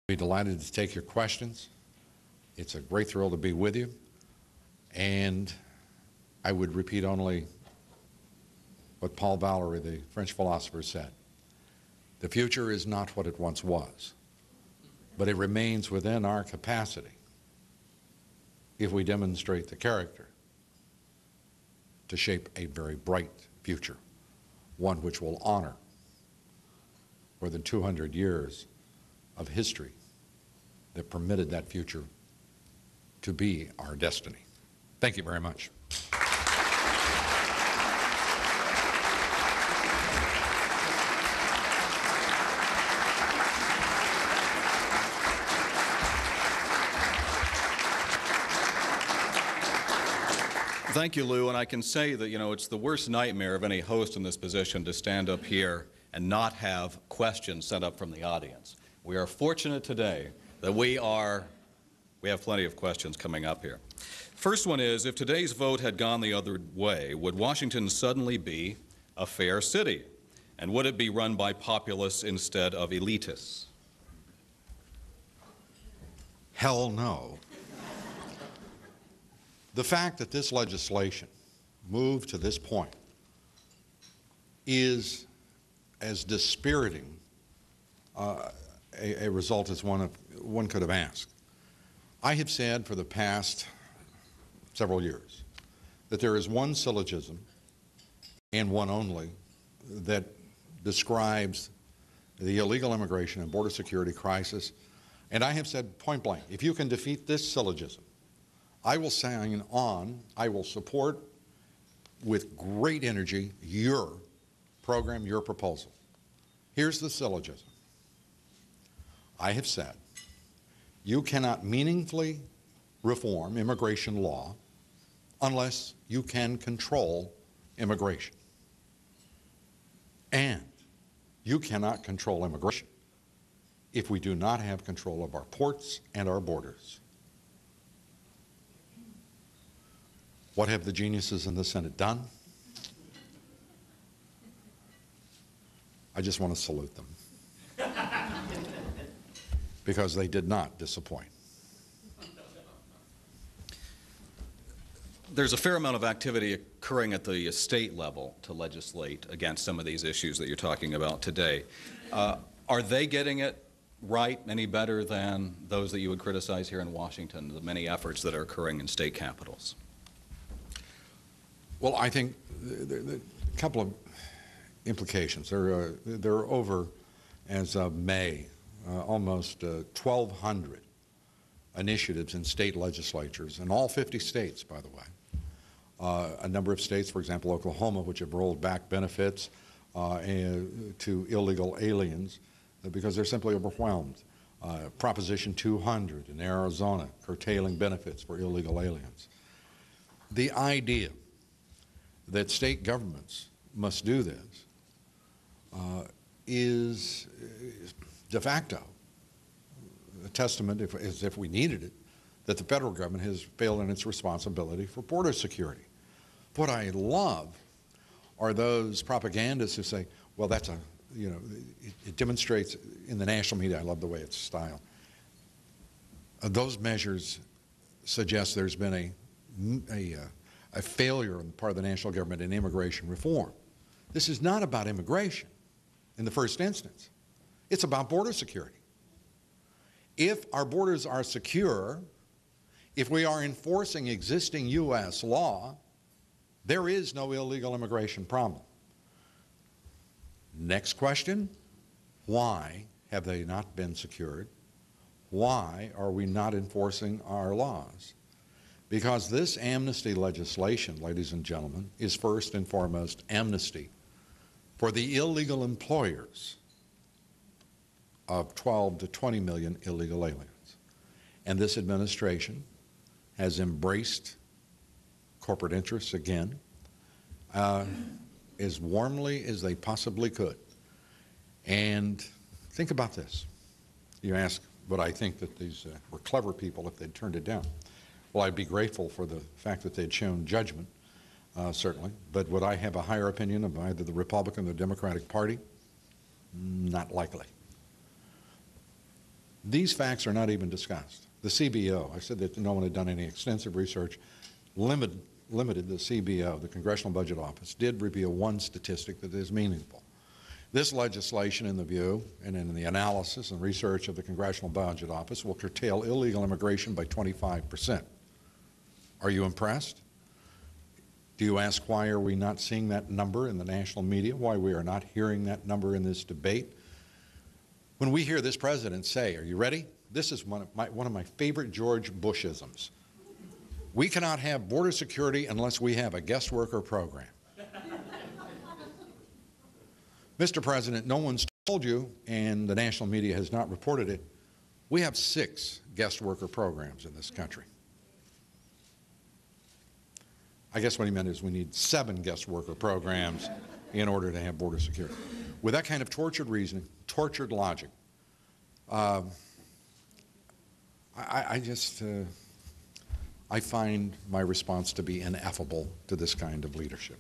Be delighted to take your questions. It's a great thrill to be with you. And I would repeat only what Paul Valéry, the French philosopher, said. The future is not what it once was, but it remains within our capacity if we demonstrate the character to shape a very bright future, one which will honor more than 200 years of history that permitted that future to be our destiny. Thank you very much. Thank you, Lou, and I can say that, it's the worst nightmare of any host in this position to stand up here and not have questions sent up from the audience. We are fortunate today that we have plenty of questions coming up here. First one is, if today's vote had gone the other way, would Washington suddenly be a fair city? And would it be run by populists instead of elitists? Hell no. The fact that this legislation moved to this point is as dispiriting a result as one could have asked. I have said for the past several years that there is one syllogism, and one only, that describes the illegal immigration and border security crisis. And I have said point blank, if you can defeat this syllogism, I will sign on, I will support with great energy your program, your proposal. Here's the syllogism. I have said you cannot meaningfully reform immigration law unless you can control immigration. And you cannot control immigration if we do not have control of our ports and our borders. What have the geniuses in the Senate done? I just want to salute them because they did not disappoint. There's a fair amount of activity occurring at the state level to legislate against some of these issues that you're talking about today. Are they getting it right any better than those that you would criticize here in Washington, the many efforts that are occurring in state capitals? Well, I think a couple of implications. There are over, as of May, almost 1,200 initiatives in state legislatures in all 50 states, by the way. A number of states, for example, Oklahoma, which have rolled back benefits to illegal aliens because they're simply overwhelmed. Proposition 200 in Arizona, curtailing benefits for illegal aliens. The idea that state governments must do this is de facto a testament, as if we needed it, that the federal government has failed in its responsibility for border security. What I love are those propagandists who say, well, that's it demonstrates in the national media, I love the way it's styled. Those measures suggest there's been a failure on the part of the national government in immigration reform. This is not about immigration in the first instance. It's about border security. If our borders are secure, if we are enforcing existing U.S. law, there is no illegal immigration problem. Next question, why have they not been secured? Why are we not enforcing our laws? Because this amnesty legislation, ladies and gentlemen, is first and foremost amnesty for the illegal employers of 12 to 20 million illegal aliens. And this administration has embraced corporate interests again as warmly as they possibly could. And think about this. You ask, would I think that these were clever people if they'd turned it down? Well, I'd be grateful for the fact that they'd shown judgment, certainly. But would I have a higher opinion of either the Republican or the Democratic Party? Not likely. These facts are not even discussed. The CBO, I said that no one had done any extensive research, limited the CBO, the Congressional Budget Office, did reveal one statistic that is meaningful. This legislation, in the view and in the analysis and research of the Congressional Budget Office, will curtail illegal immigration by 25%. Are you impressed? Do you ask why are we not seeing that number in the national media, why we are not hearing that number in this debate? When we hear this president say, are you ready? This is one of my favorite George Bushisms. We cannot have border security unless we have a guest worker program. Mr. President, no one's told you, and the national media has not reported it, we have 6 guest worker programs in this country. I guess what he meant is we need 7 guest worker programs in order to have border security. With that kind of tortured reasoning, tortured logic, I find my response to be ineffable to this kind of leadership.